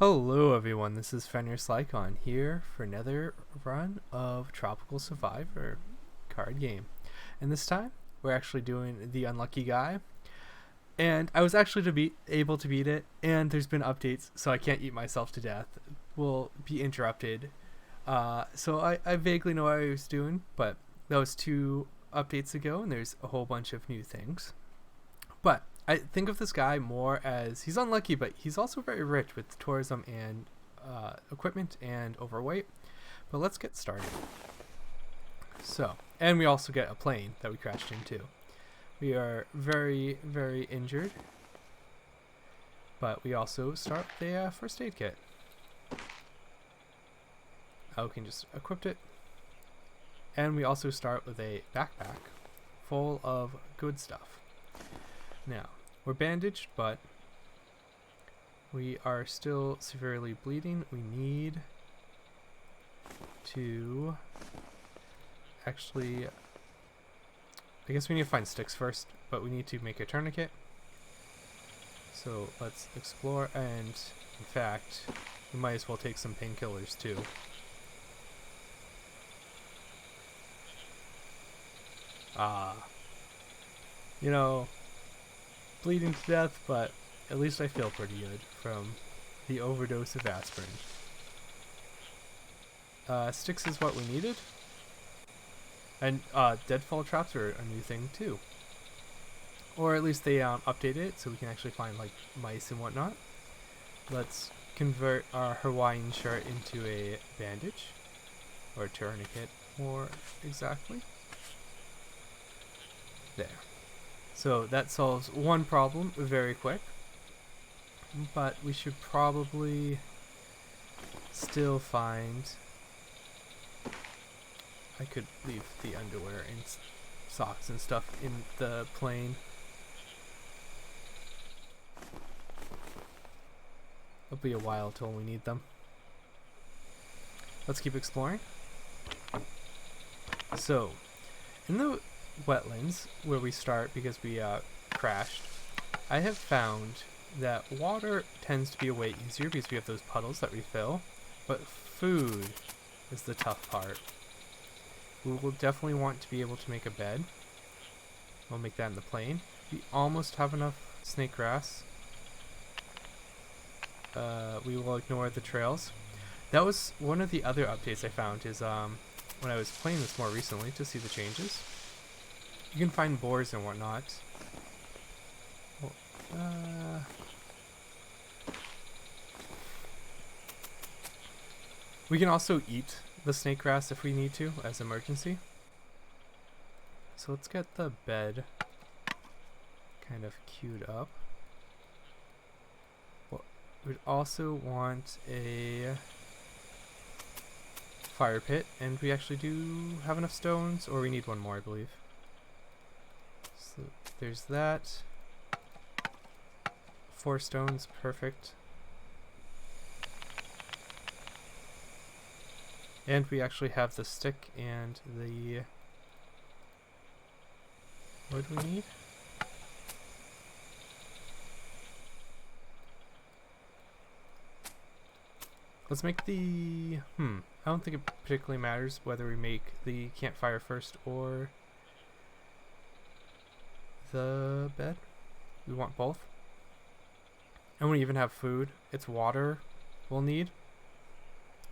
Hello everyone, this is Fenrir Slycon here for another run of Tropical Survivor card game. And this time, we're actually doing the Unlucky Guy. And I was actually able to beat it, and there's been updates, so I can't eat myself to death. Will be interrupted. So I vaguely know what I was doing, but that was 2 updates ago, and there's a whole bunch of new things. But I think of this guy more as he's unlucky, but he's also very rich with tourism and equipment and overweight. But let's get started. So, and we also get a plane that we crashed into. We are very, very injured, but we also start with a first aid kit. We can just equip it. And we also start with a backpack full of good stuff. Now, we're bandaged, but we are still severely bleeding. We need to actually, I guess we need to find sticks first, but we need to make a tourniquet. So let's explore, and in fact, we might as well take some painkillers too. You know, bleeding to death, but at least I feel pretty good from the overdose of aspirin. Sticks is what we needed. And deadfall traps are a new thing too. Or at least they updated it so we can actually find like mice and whatnot. Let's convert our Hawaiian shirt into a bandage. Or a tourniquet, more exactly. There. So that solves one problem very quick, but we should probably still find, I could leave the underwear and socks and stuff in the plane. It'll be a while till we need them. Let's keep exploring. So, in the wetlands where we start, because we crashed, I have found that water tends to be a way easier because we have those puddles that refill, but food is the tough part. We will definitely want to be able to make a bed. We'll make that in the plane. We almost have enough snake grass. We will ignore the trails. That was one of the other updates I found, is when I was playing this more recently to see the changes. You can find boars and whatnot. Well, we can also eat the snake grass if we need to, as emergency. So let's get the bed kind of queued up. Well, we'd also want a fire pit, and we actually do have enough stones, or we need one more, I believe. So there's that. 4 stones, perfect. And we actually have the stick and the... what do we need? Let's make the... I don't think it particularly matters whether we make the campfire first or the bed. We want both. And we even have food. It's water we'll need.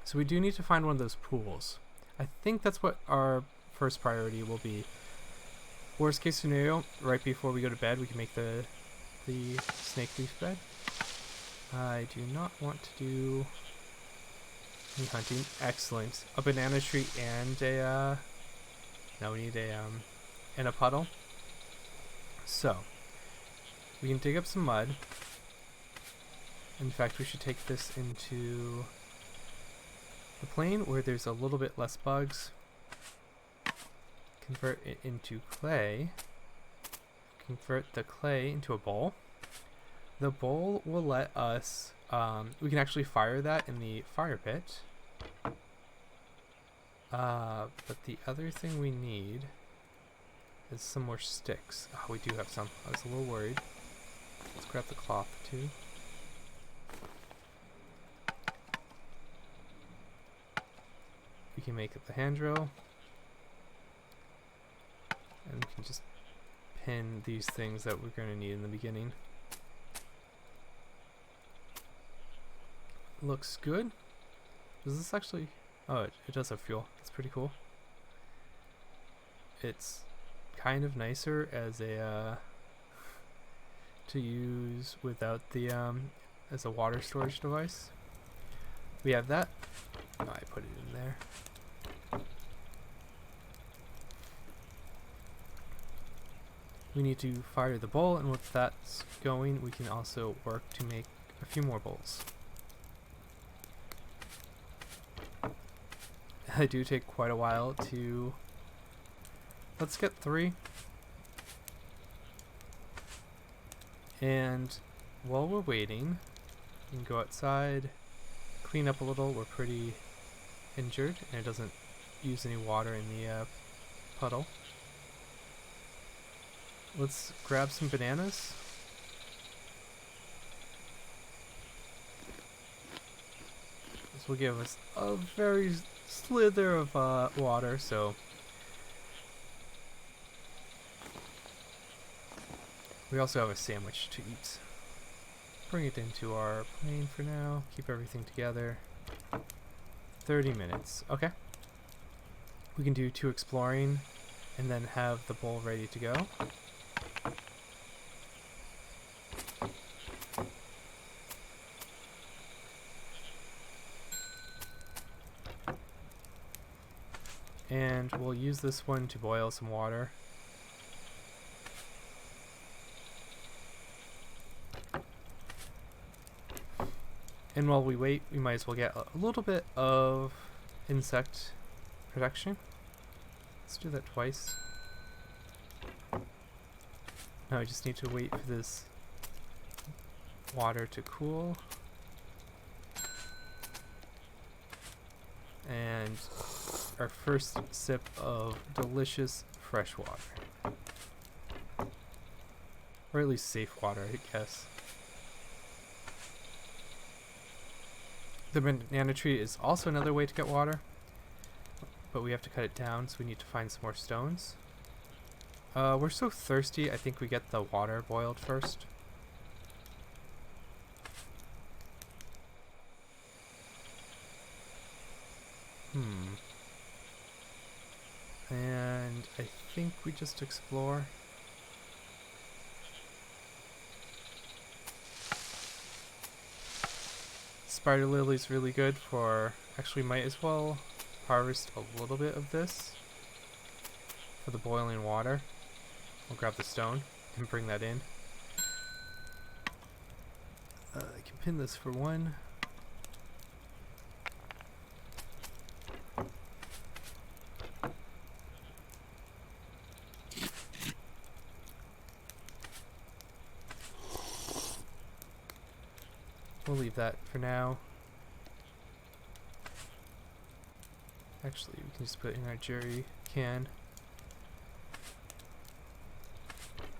So we do need to find one of those pools. I think that's what our first priority will be. Worst case scenario, right before we go to bed, we can make the snake leaf bed. I do not want to do any hunting. Excellent. A banana tree and a now we need and a puddle. So we can dig up some mud. In fact, we should take this into the plane where there's a little bit less bugs. Convert it into clay. Convert the clay into a bowl. The bowl will let us, we can actually fire that in the fire pit. But the other thing we need is some more sticks. Oh, we do have some. I was a little worried. Let's grab the cloth too. we can make the hand drill. And we can just pin these things that we're going to need in the beginning. Looks good. Does this actually... Oh, it does have fuel. That's pretty cool. It's kind of nicer as a to use without the as a water storage device. We have that. Oh, I put it in there. We need to fire the bowl, and once that's going, we can also work to make a few more bowls. I do take quite a while to... Let's get 3. And while we're waiting, we can go outside, clean up a little. We're pretty injured, and it doesn't use any water in the puddle. Let's grab some bananas. This will give us a very slither of water, so we also have a sandwich to eat. Bring it into our plane for now. Keep everything together. 30 minutes. Okay. We can do 2 exploring and then have the bowl ready to go. And we'll use this one to boil some water. And while we wait, we might as well get a little bit of insect protection. Let's do that twice. Now we just need to wait for this water to cool. And our first sip of delicious fresh water. Or at least safe water, I guess. The banana tree is also another way to get water, but we have to cut it down, so we need to find some more stones. We're so thirsty, I think we get the water boiled first. And I think we just explore. Spider lily's really good for... Actually, might as well harvest a little bit of this for the boiling water. We'll grab the stone and bring that in. I can pin this for 1. We'll leave that for now. Actually, we can just put it in our jerry can.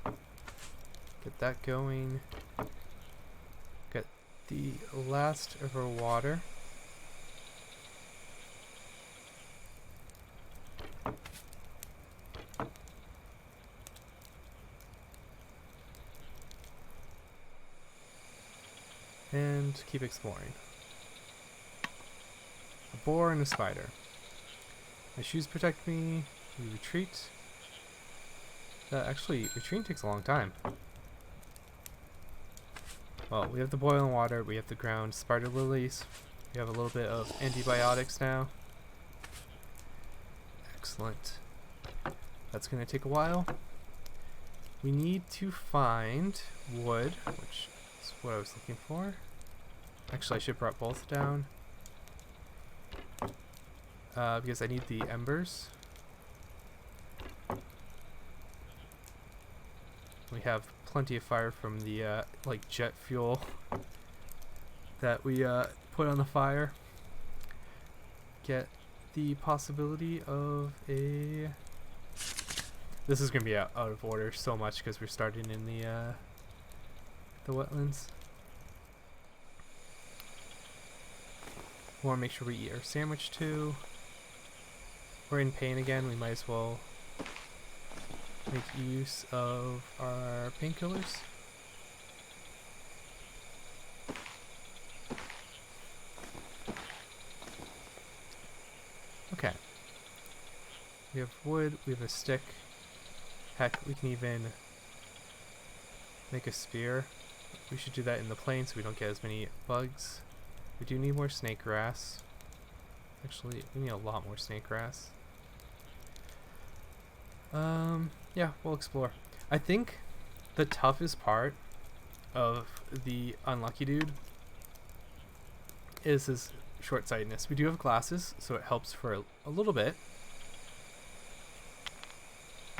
Get that going. Get the last of our water. And keep exploring. A boar and a spider. My shoes protect me. We retreat. Actually, retreating takes a long time. Well, we have the boiling water, we have the ground spider lilies, we have a little bit of antibiotics now. Excellent. That's going to take a while. We need to find wood, which is what I was looking for. Actually, I should have brought both down. Because I need the embers. We have plenty of fire from the like jet fuel that we put on the fire. Get the possibility of a... This is going to be out of order so much because we're starting in the wetlands. We want to make sure we eat our sandwich too. we're in pain again, we might as well make use of our painkillers. Okay. We have wood, we have a stick. Heck, we can even make a spear. We should do that in the plain so we don't get as many bugs. We do need more snake grass. Actually, we need a lot more snake grass. Yeah, we'll explore. I think the toughest part of the unlucky dude is his short-sightedness. We do have glasses, so it helps for a little bit.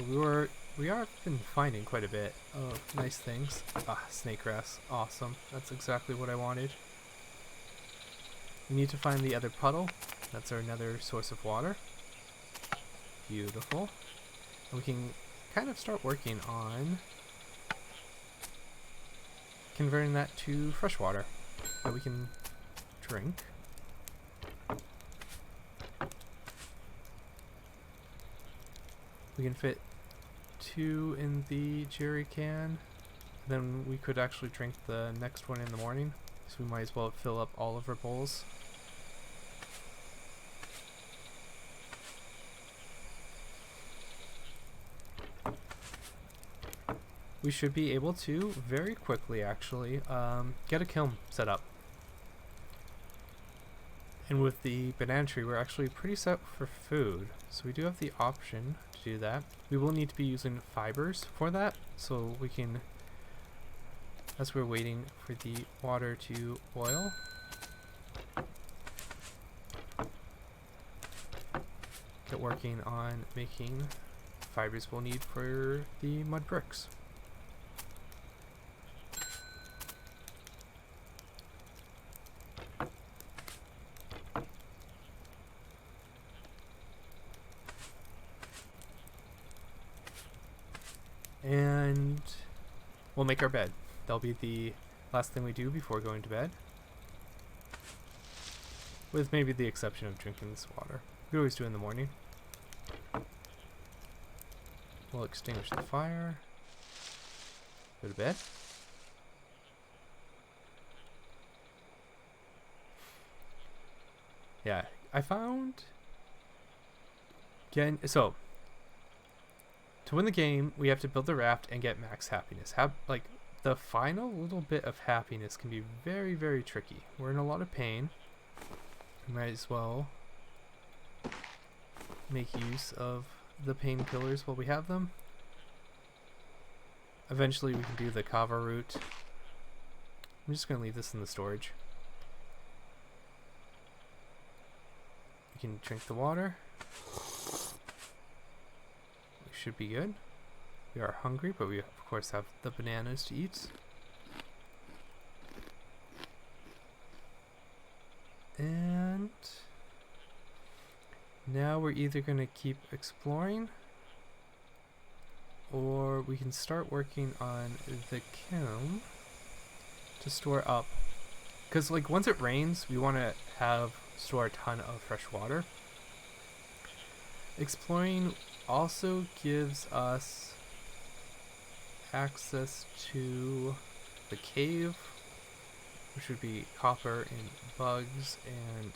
We are been finding quite a bit of nice things. Ah, snake grass, awesome. That's exactly what I wanted. We need to find the other puddle. That's our another source of water. Beautiful. And we can kind of start working on converting that to fresh water that we can drink. We can fit 2 in the jerry can. Then we could actually drink the next one in the morning. So we might as well fill up all of our bowls. We should be able to very quickly actually get a kiln set up. And with the banana tree, we're actually pretty set for food. So we do have the option to do that. We will need to be using fibers for that. So we can, as we're waiting for the water to boil, get working on making fibers we'll need for the mud bricks. And we'll make our bed. That'll be the last thing we do before going to bed. With maybe the exception of drinking this water. We always do in the morning. We'll extinguish the fire. Go to bed. Yeah, I found so to win the game, we have to build the raft and get max happiness. Like, the final little bit of happiness can be very, very tricky. We're in a lot of pain. We might as well make use of the painkillers while we have them. Eventually we can do the kava root. I'm just going to leave this in the storage. We can drink the water. Should be good. We are hungry, but we of course have the bananas to eat. And now we're either going to keep exploring or we can start working on the kiln to store up, because like once it rains we want to store a ton of fresh water. Exploring also gives us access to the cave, which would be copper and bugs, and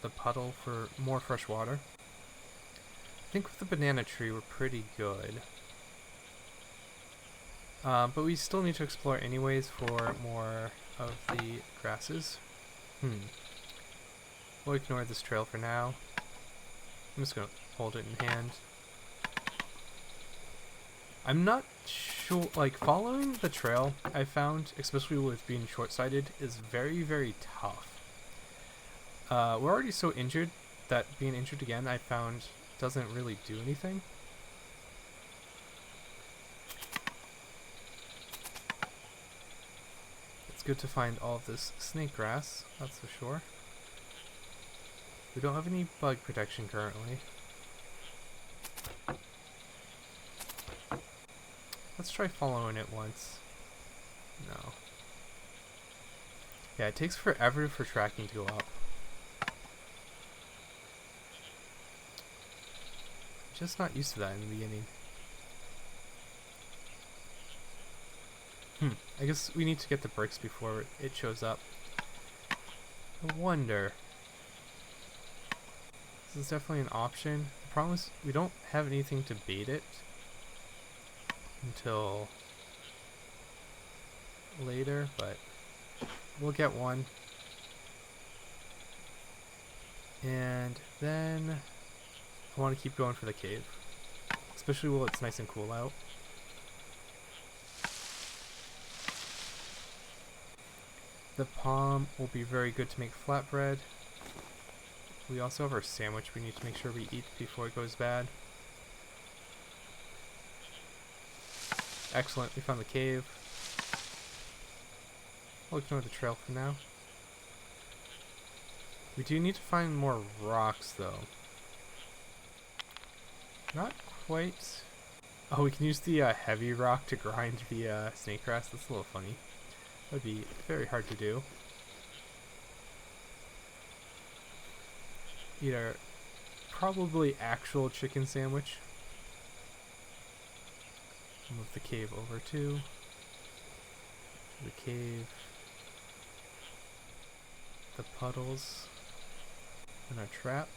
the puddle for more fresh water. I think with the banana tree we're pretty good. But we still need to explore anyways for more of the grasses. We'll ignore this trail for now. I'm just going to hold it in hand. I'm not sure, like, following the trail I found, especially with being short-sighted, is very, very tough. We're already so injured that being injured again, I found, doesn't really do anything. It's good to find all of this snake grass, that's for sure. We don't have any bug protection currently. Let's try following it once. No. Yeah, it takes forever for tracking to go up. just not used to that in the beginning. I guess we need to get the bricks before it shows up. I wonder. This is definitely an option. The problem is we don't have anything to bait it until later, but we'll get one. And then I want to keep going for the cave, especially while it's nice and cool out. The palm will be very good to make flatbread. We also have our sandwich we need to make sure we eat before it goes bad. Excellent, we found the cave. I'll ignore the trail for now. We do need to find more rocks though. Not quite. Oh, we can use the heavy rock to grind the snake grass. That's a little funny. That would be very hard to do. Eat our probably actual chicken sandwich. Move the cave over to the cave. The puddles. And our trap.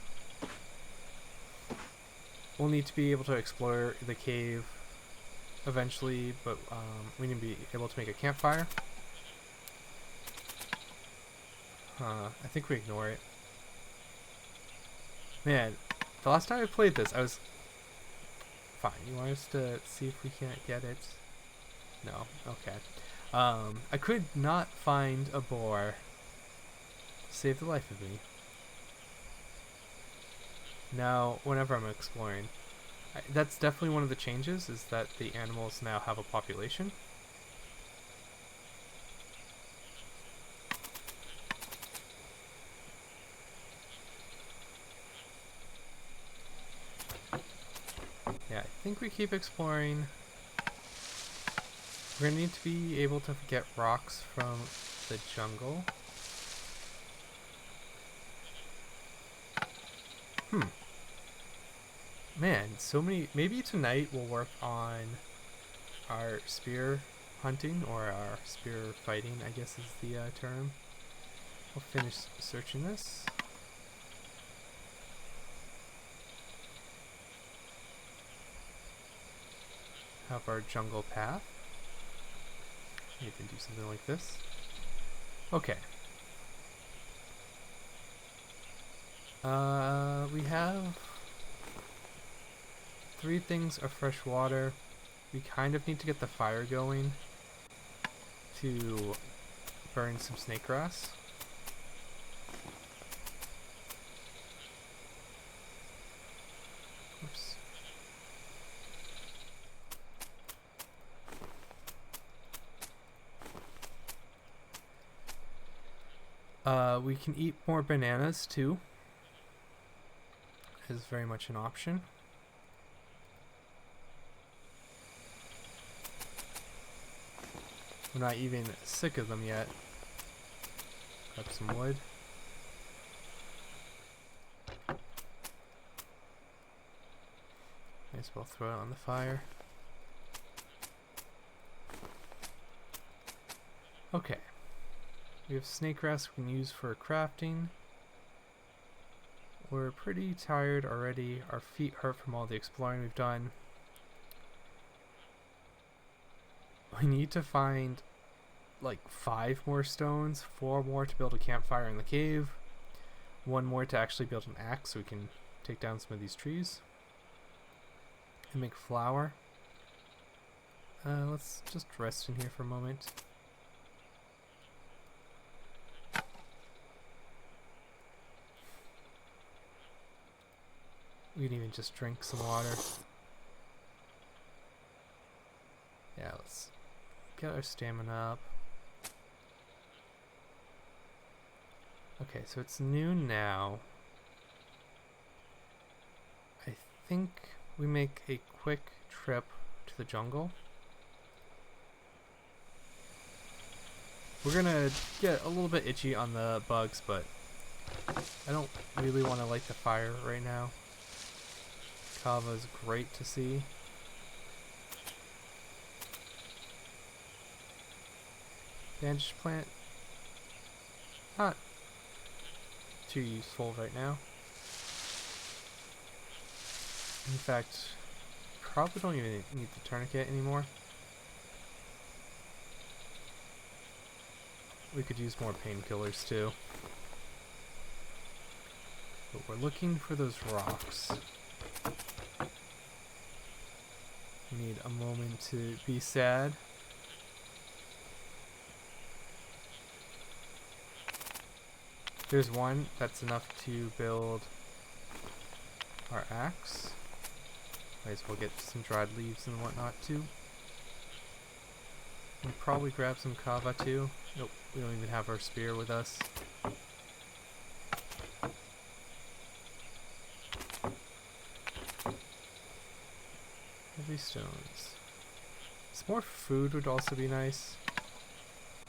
We'll need to be able to explore the cave eventually, but we need to be able to make a campfire. I think we ignore it. Man, the last time I played this, I was... Fine, you want us to see if we can't get it? No, okay. I could not find a boar. Save the life of me. Now, whenever I'm exploring, that's definitely one of the changes, is that the animals now have a population. Yeah, I think we keep exploring. We're gonna need to be able to get rocks from the jungle. Man, so many... Maybe tonight we'll work on our spear hunting, or our spear fighting, I guess is the term. We'll finish searching this. Have our jungle path. Maybe do something like this. Okay. We have 3 things of fresh water. We kind of need to get the fire going to burn some snake grass. Oops. We can eat more bananas too. Is very much an option. I'm not even sick of them yet. Grab some wood. Might as well throw it on the fire. Okay. We have snake grass we can use for crafting. We're pretty tired already. Our feet hurt from all the exploring we've done. We need to find like 5 more stones, 4 more to build a campfire in the cave, 1 more to actually build an axe so we can take down some of these trees and make flour. Let's just rest in here for a moment. We can even just drink some water. Yeah, let's get our stamina up. Okay, so it's noon now. I think we make a quick trip to the jungle. We're gonna get a little bit itchy on the bugs, but I don't really want to light the fire right now, Kava is great to see. Bandage plant, not too useful right now. In fact, probably don't even need the tourniquet anymore. We could use more painkillers too. But we're looking for those rocks. We need a moment to be sad. There's one that's enough to build our axe. Might as well get some dried leaves and whatnot too. We'll probably grab some kava too. Nope, we don't even have our spear with us. Heavy stones. Some more food would also be nice.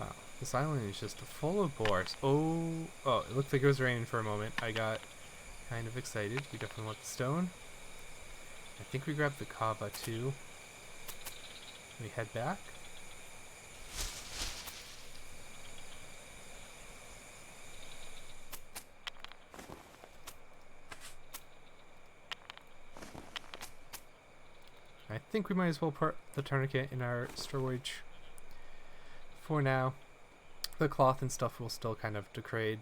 Wow, this island is just full of boars. Oh, it looked like it was raining for a moment. I got kind of excited. We definitely want the stone. I think we grabbed the kava too. We head back. I think we might as well put the tourniquet in our storage for now. The cloth and stuff will still kind of degrade.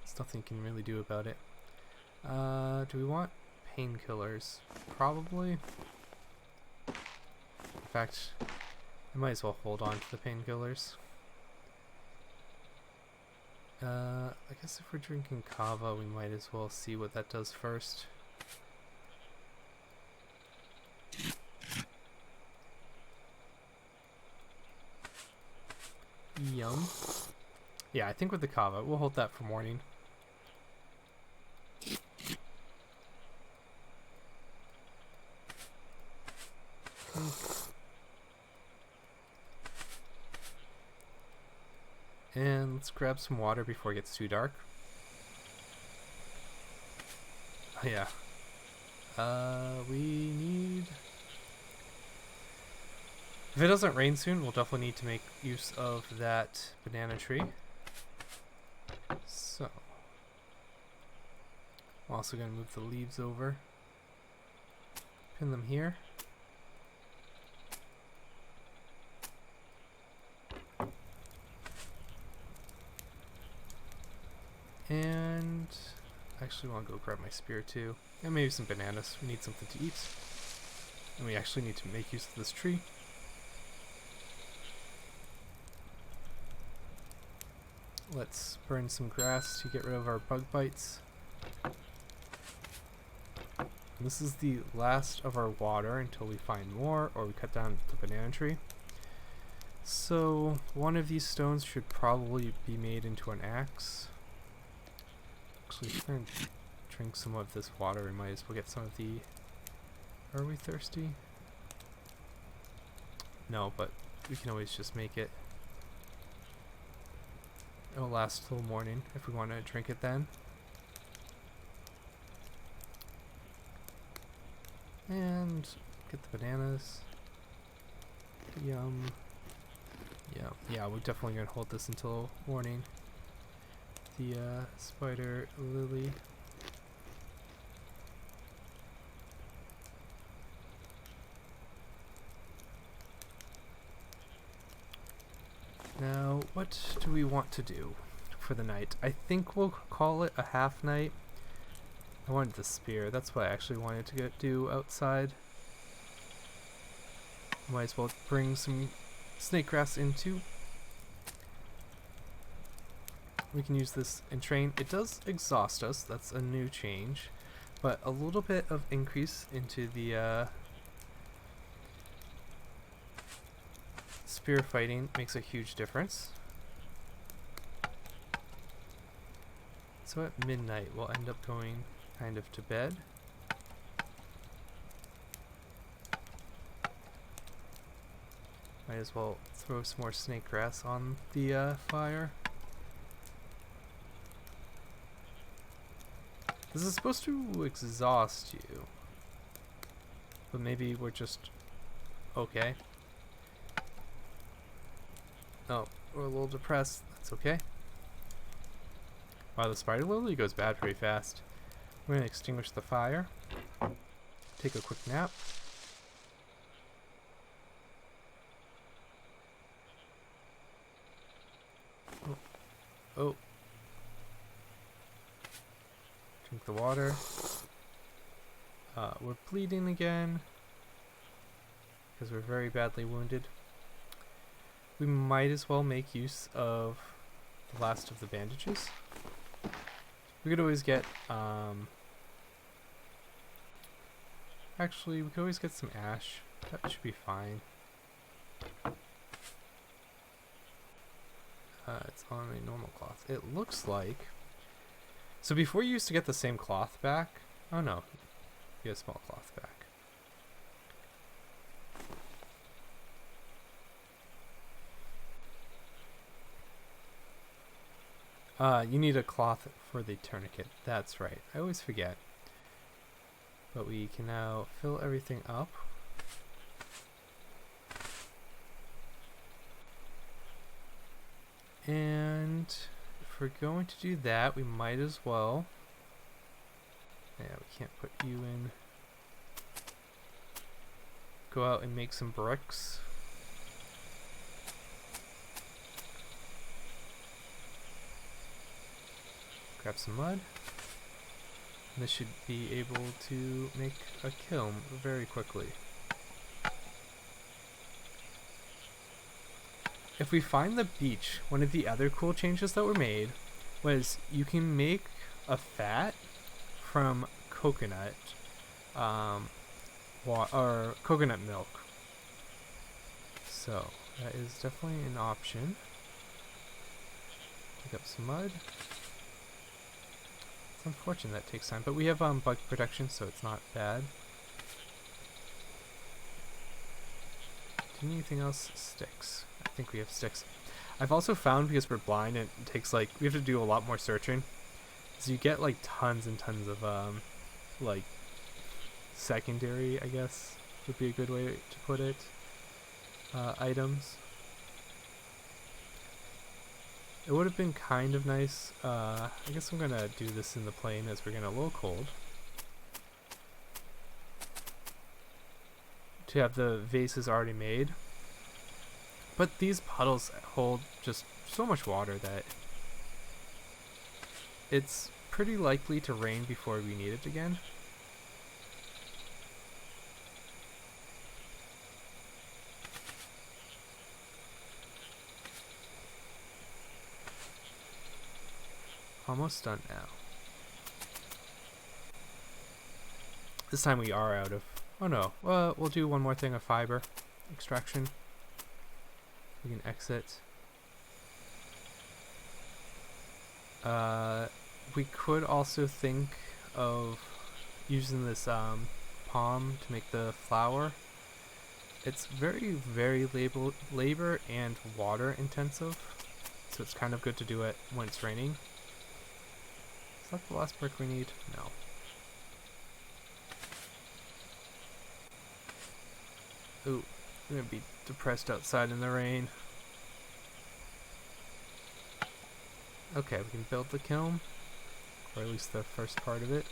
There's nothing you can really do about it. Do we want painkillers? Probably. In fact, I might as well hold on to the painkillers. I guess if we're drinking kava, we might as well see what that does first. Yum. Yeah, I think with the kava, we'll hold that for morning. And let's grab some water before it gets too dark. Oh, yeah. We need... If it doesn't rain soon, we'll definitely need to make use of that banana tree. So, I'm also going to move the leaves over. Pin them here. And I actually want to go grab my spear too. And maybe some bananas. We need something to eat. And we actually need to make use of this tree. Let's burn some grass to get rid of our bug bites. This is the last of our water until we find more or we cut down the banana tree. So one of these stones should probably be made into an axe. Actually, if we're going to drink some of this water, we might as well get some of the... Are we thirsty? No, but we can always just make it. It'll last till morning if we want to drink it then. And get the bananas. Yum. Yeah, we're definitely going to hold this until morning. The spider lily. Now, what do we want to do for the night? I think we'll call it a half night. I wanted the spear. That's what I actually wanted to do outside. Might as well bring some snake grass into. We can use this and train. It does exhaust us. That's a new change. But a little bit of increase into the spear fighting makes a huge difference. So at midnight we'll end up going kind of to bed. Might as well throw some more snake grass on the fire. This is supposed to exhaust you. But maybe we're just okay. Oh, we're a little depressed. That's okay. Wow, the spider lily goes bad pretty fast. We're going to extinguish the fire. Take a quick nap. Oh. Oh. Drink the water. We're bleeding again because we're very badly wounded. We might as well make use of the last of the bandages. We could always get, actually, we could always get some ash. That should be fine. It's on a normal cloth. It looks like... So before you used to get the same cloth back. Oh no, you get a small cloth back. You need a cloth for the tourniquet. That's right. I always forget. But we can now fill everything up. And if we're going to do that, we might as well... Yeah, we can't put you in. Go out and make some bricks. Grab some mud. And this should be able to make a kiln very quickly. If we find the beach, one of the other cool changes that were made was you can make a fat from coconut, or coconut milk. So that is definitely an option. Pick up some mud. It's unfortunate that takes time, but we have bug protection, so it's not bad. Do you need anything else? Sticks. I think we have sticks. I've also found, because we're blind, it takes like, we have to do a lot more searching. So you get like tons and tons of like secondary, I guess would be a good way to put it, items. It would have been kind of nice. I guess I'm gonna do this in the plane as we're getting a little cold. To have the vases already made. But these puddles hold just so much water that it's pretty likely to rain before we need it again. Almost done now. This time we are out of... Oh no, we'll do one more thing of fiber extraction. We can exit. We could also think of using this palm to make the flour. It's very, very labor and water intensive, so it's kind of good to do it when it's raining. Is that the last brick we need? No. Ooh, I'm gonna be depressed outside in the rain. Okay, we can build the kiln, or at least the first part of it.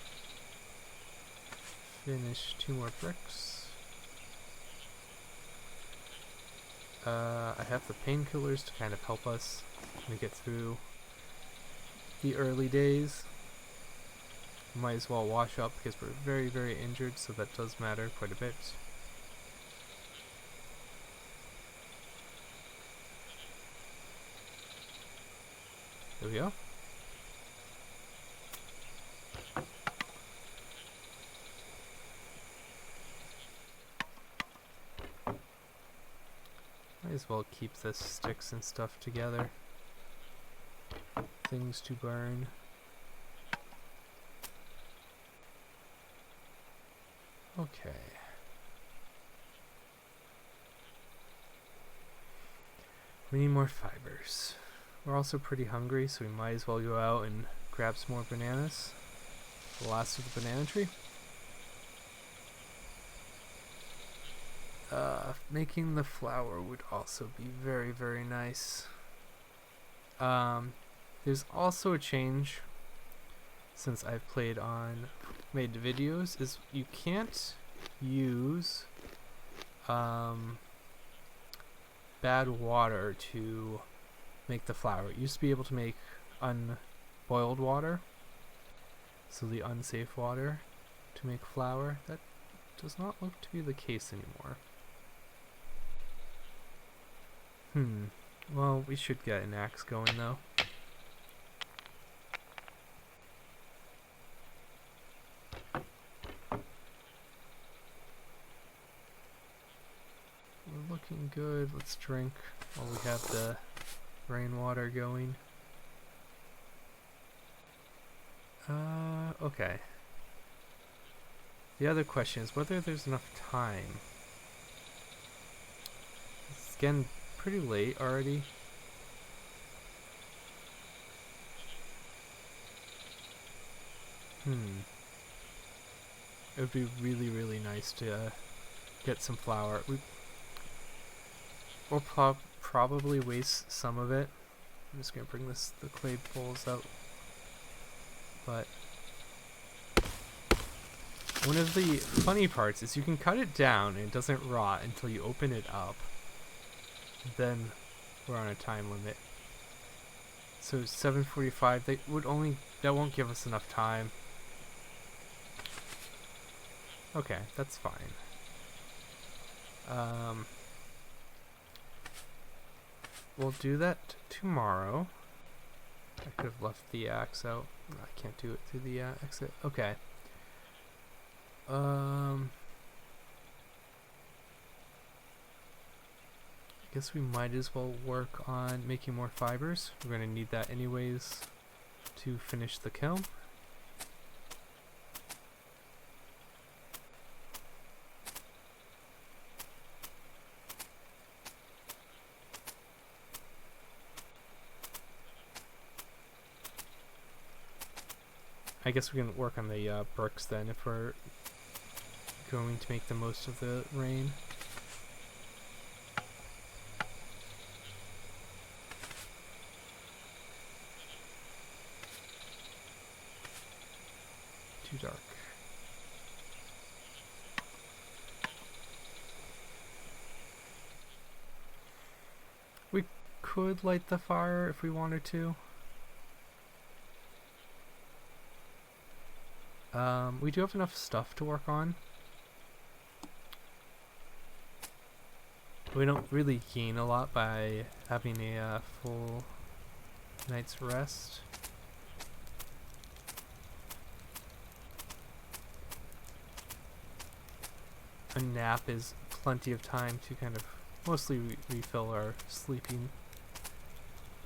Finish 2 more bricks. I have the painkillers to kind of help us make it through the early days. Might as well wash up because we're very, very injured, so that does matter quite a bit. There we go. Might as well keep the sticks and stuff together. Things to burn. Okay. We need more fibers. We're also pretty hungry, so we might as well go out and grab some more bananas. The last of the banana tree. Making the flour would also be very, very nice. There's also a change since I've made videos, is you can't use bad water to make the flour. It used to be able to make unboiled water, so the unsafe water to make flour. That does not look to be the case anymore. Well, we should get an axe going though. We're looking good. Let's drink while we have the rainwater going. Okay. The other question is whether there's enough time. It's getting pretty late already. It would be really, really nice to get some flour. We'll probably waste some of it. I'm just gonna bring the clay bowls out. But one of the funny parts is you can cut it down and it doesn't rot until you open it up. Then we're on a time limit. So 7:45. That won't give us enough time. Okay, that's fine. We'll do that tomorrow. I could have left the axe out. I can't do it through the exit. Okay. I guess we might as well work on making more fibers. We're going to need that anyways to finish the kiln. I guess we can work on the bricks then if we're going to make the most of the rain. Too dark. We could light the fire if we wanted to. We do have enough stuff to work on. We don't really gain a lot by having a full night's rest. A nap is plenty of time to kind of mostly refill our sleeping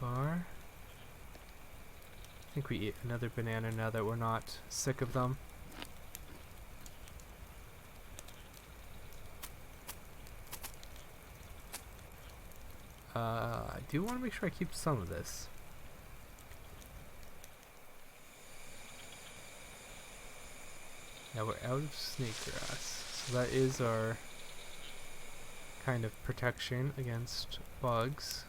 bar. I think we eat another banana now that we're not sick of them. I do want to make sure I keep some of this. Now we're out of snake grass, so that is our kind of protection against bugs.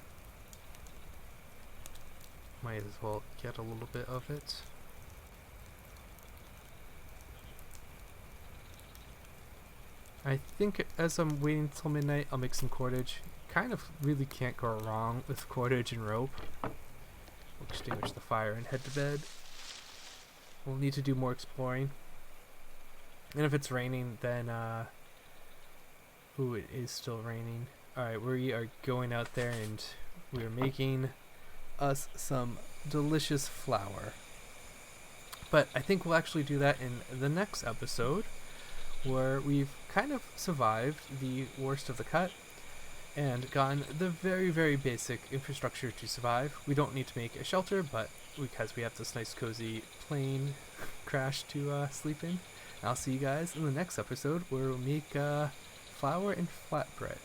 Might as well get a little bit of it. I think as I'm waiting till midnight, I'll make some cordage. Kind of really can't go wrong with cordage and rope. We'll extinguish the fire and head to bed. We'll need to do more exploring. And if it's raining, then ooh, it is still raining. Alright, we are going out there and we are making us some delicious flour. But I think we'll actually do that in the next episode, where we've kind of survived the worst of the cut and gotten the very, very basic infrastructure to survive. We don't need to make a shelter, but because we have this nice cozy plane crash to sleep in. I'll see you guys in the next episode where we'll make flour and flatbread.